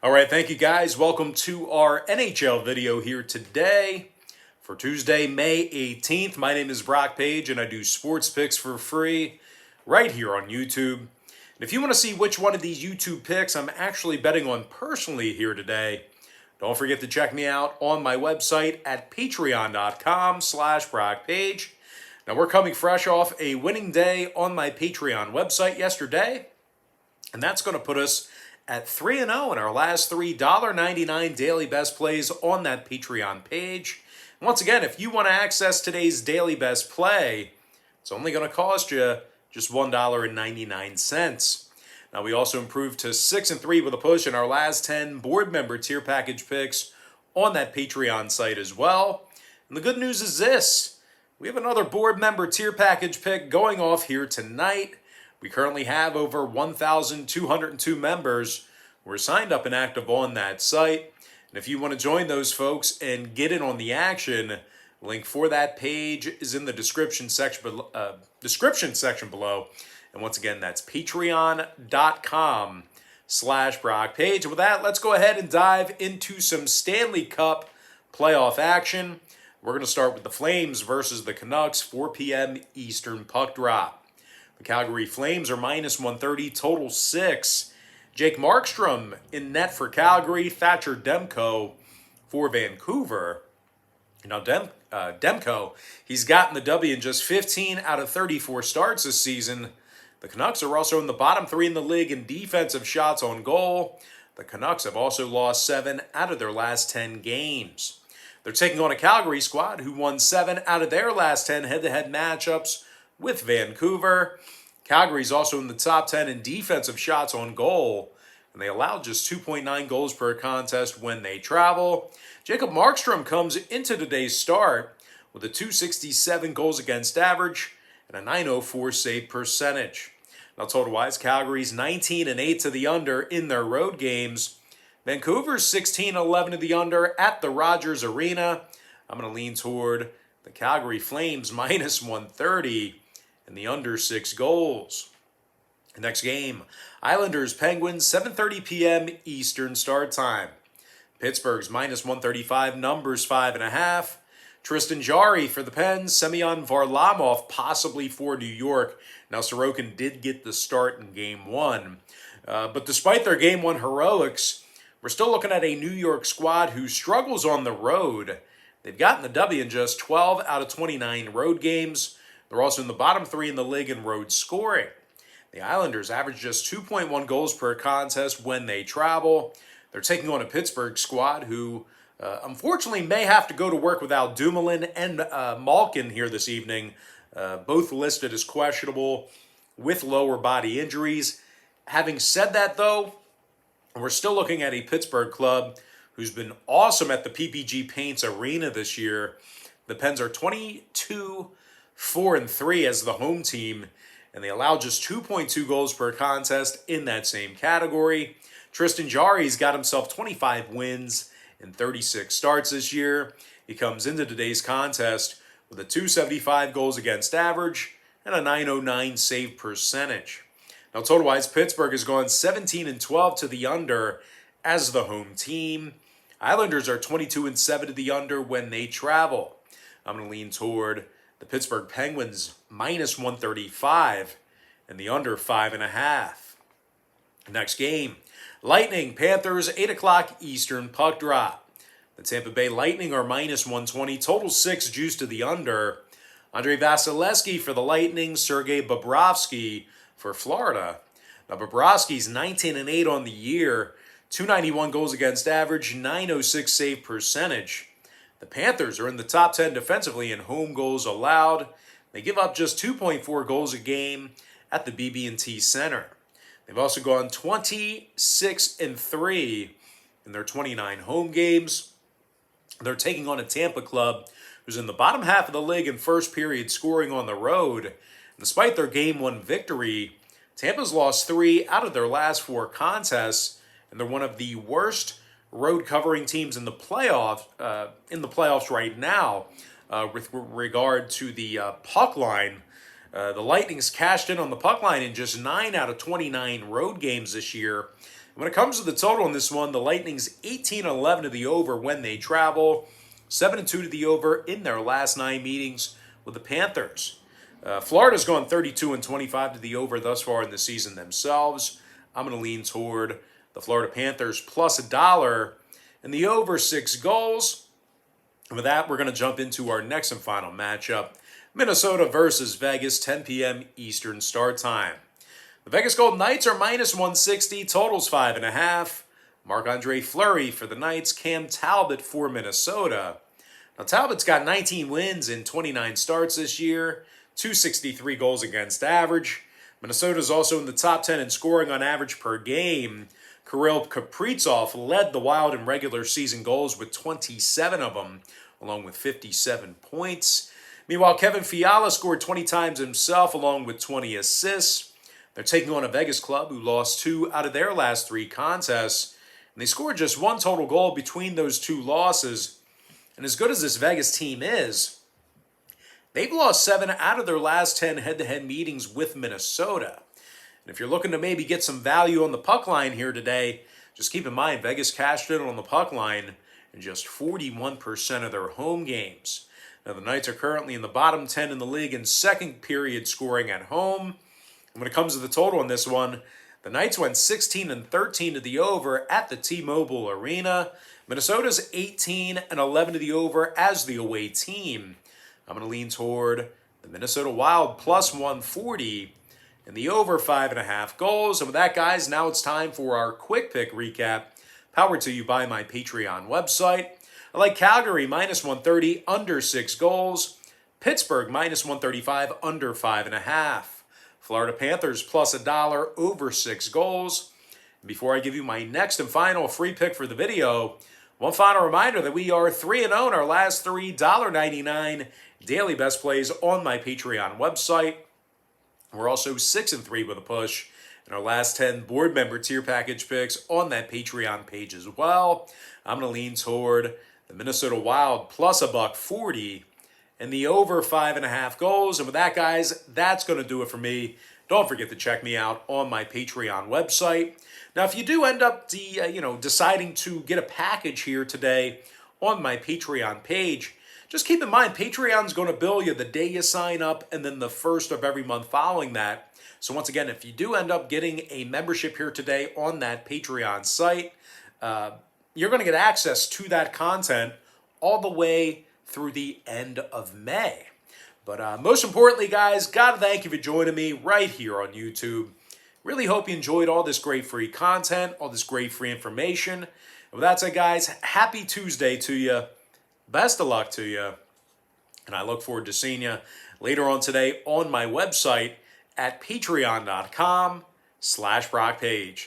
All right, thank you guys. Welcome to our NHL video here today for Tuesday, May 18th. My name is Brock Page and I do sports picks for free right here on YouTube. And if you want to see which one of these YouTube picks I'm actually betting on personally here today, don't forget to check me out on my website at patreon.com/BrockPage. Now we're coming fresh off a winning day on my Patreon website yesterday, and that's going to put us at 3-0 in our last three $1.99 daily best plays on that Patreon page. And once again, if you want to access today's daily best play, it's only going to cost you just $1.99. Now we also improved to 6-3 with a push in our last 10 board member tier package picks on that Patreon site as well. And the good news is this: we have another board member tier package pick going off here tonight. We currently have over 1,202 members who are signed up and active on that site. And if you want to join those folks and get in on the action, link for that page is in the description section below. And once again, that's patreon.com/BrockPage. And with that, let's go ahead and dive into some Stanley Cup playoff action. We're going to start with the Flames versus the Canucks, 4 p.m. Eastern puck drop. The Calgary Flames are -130, total 6. Jake Markstrom in net for Calgary, Thatcher Demko for Vancouver. Now Demko, he's gotten the W in just 15 out of 34 starts this season. The Canucks are also in the bottom 3 in the league in defensive shots on goal. The Canucks have also lost 7 out of their last 10 games. They're taking on a Calgary squad who won 7 out of their last 10 head-to-head matchups with Vancouver. Calgary's also in the top 10 in defensive shots on goal, and they allow just 2.9 goals per contest when they travel. Jacob Markstrom comes into today's start with a .267 goals against average and a .904 save percentage. Now total-wise, Calgary's 19-8 to the under in their road games. Vancouver's 16-11 to the under at the Rogers Arena. I'm going to lean toward the Calgary Flames -130 and the under 6 goals. Next game, Islanders Penguins, 7:30 p.m. Eastern start time. Pittsburgh's -135, numbers 5.5. Tristan Jarry for the Pens, Semyon Varlamov possibly for New York. Now Sorokin did get the start in Game 1. But despite their Game 1 heroics, we're still looking at a New York squad who struggles on the road. They've gotten the W in just 12 out of 29 road games. They're also in the bottom 3 in the league in road scoring. The Islanders average just 2.1 goals per contest when they travel. They're taking on a Pittsburgh squad who, unfortunately, may have to go to work without Dumoulin and Malkin here this evening, both listed as questionable with lower body injuries. Having said that, though, we're still looking at a Pittsburgh club who's been awesome at the PPG Paints Arena this year. The Pens are 22-4-3 as the home team, and they allow just 2.2 goals per contest in that same category. Tristan Jarry's got himself 25 wins in 36 starts this year. He comes into today's contest with a .275 goals against average and a .909 save percentage. Now total-wise, Pittsburgh has gone 17-12 to the under as the home team. Islanders are 22-7 to the under when they travel. I'm going to lean toward the Pittsburgh Penguins -135 and the under 5.5. Next game, Lightning Panthers, 8 o'clock Eastern puck drop. The Tampa Bay Lightning are -120, total 6 juice to the under. Andrei Vasilevsky for the Lightning, Sergei Bobrovsky for Florida. Now Bobrovsky's 19-8 on the year, 291 goals against average, .906 save percentage. The Panthers are in the top 10 defensively in home goals allowed. They give up just 2.4 goals a game at the BB&T Center. They've also gone 26-3 in their 29 home games. They're taking on a Tampa club who's in the bottom half of the league in first period scoring on the road. And despite their Game 1 victory, Tampa's lost 3 out of their last 4 contests, and they're one of the worst road covering teams in the playoffs right now with regard to the puck line. The Lightning's cashed in on the puck line in just 9 out of 29 road games this year. When it comes to the total in this one, the Lightning's 18-11 to the over when they travel, 7-2 to the over in their last 9 meetings with the Panthers. Florida's gone 32-25 to the over thus far in the season themselves. I'm going to lean toward the Florida Panthers plus $1 and the over 6 goals. And with that, we're going to jump into our next and final matchup. Minnesota versus Vegas, 10 p.m. Eastern start time. The Vegas Golden Knights are minus 160, totals 5.5. Marc-Andre Fleury for the Knights, Cam Talbot for Minnesota. Now, Talbot's got 19 wins in 29 starts this year, 263 goals against average. Minnesota's also in the top 10 in scoring on average per game. Kirill Kaprizov led the Wild in regular season goals with 27 of them, along with 57 points. Meanwhile, Kevin Fiala scored 20 times himself, along with 20 assists. They're taking on a Vegas club who lost 2 out of their last 3 contests, and they scored just 1 total goal between those 2 losses. And as good as this Vegas team is, they've lost 7 out of their last 10 head-to-head meetings with Minnesota. And if you're looking to maybe get some value on the puck line here today, just keep in mind Vegas cashed in on the puck line in just 41% of their home games. Now, the Knights are currently in the bottom 10 in the league in second period scoring at home. And when it comes to the total in this one, the Knights went 16-13 to the over at the T-Mobile Arena. Minnesota's 18-11 to the over as the away team. I'm going to lean toward the Minnesota Wild plus 140 and the over 5.5 goals. And with that, guys, now it's time for our quick pick recap, powered to you by my Patreon website. I like Calgary minus 130 under 6 goals. Pittsburgh minus 135 under 5.5. Florida Panthers plus $1 over 6 goals. Before I give you my next and final free pick for the video, one final reminder that we are 3-0 in our last 3 $1.99 daily best plays on my Patreon website. We're also 6-3 with a push in our last 10 board member tier package picks on that Patreon page as well. I'm going to lean toward the Minnesota Wild plus $1.40 and the over 5.5 goals. And with that, guys, that's going to do it for me. Don't forget to check me out on my Patreon website. Now, if you do end up deciding to get a package here today on my Patreon page, just keep in mind Patreon's going to bill you the day you sign up and then the first of every month following that. So once again, if you do end up getting a membership here today on that Patreon site, you're going to get access to that content all the way through the end of May. But most importantly, guys, got to thank you for joining me right here on YouTube. Really hope you enjoyed all this great free content, all this great free information. And with that said, guys, happy Tuesday to you. Best of luck to you. And I look forward to seeing you later on today on my website at patreon.com/BrockPage.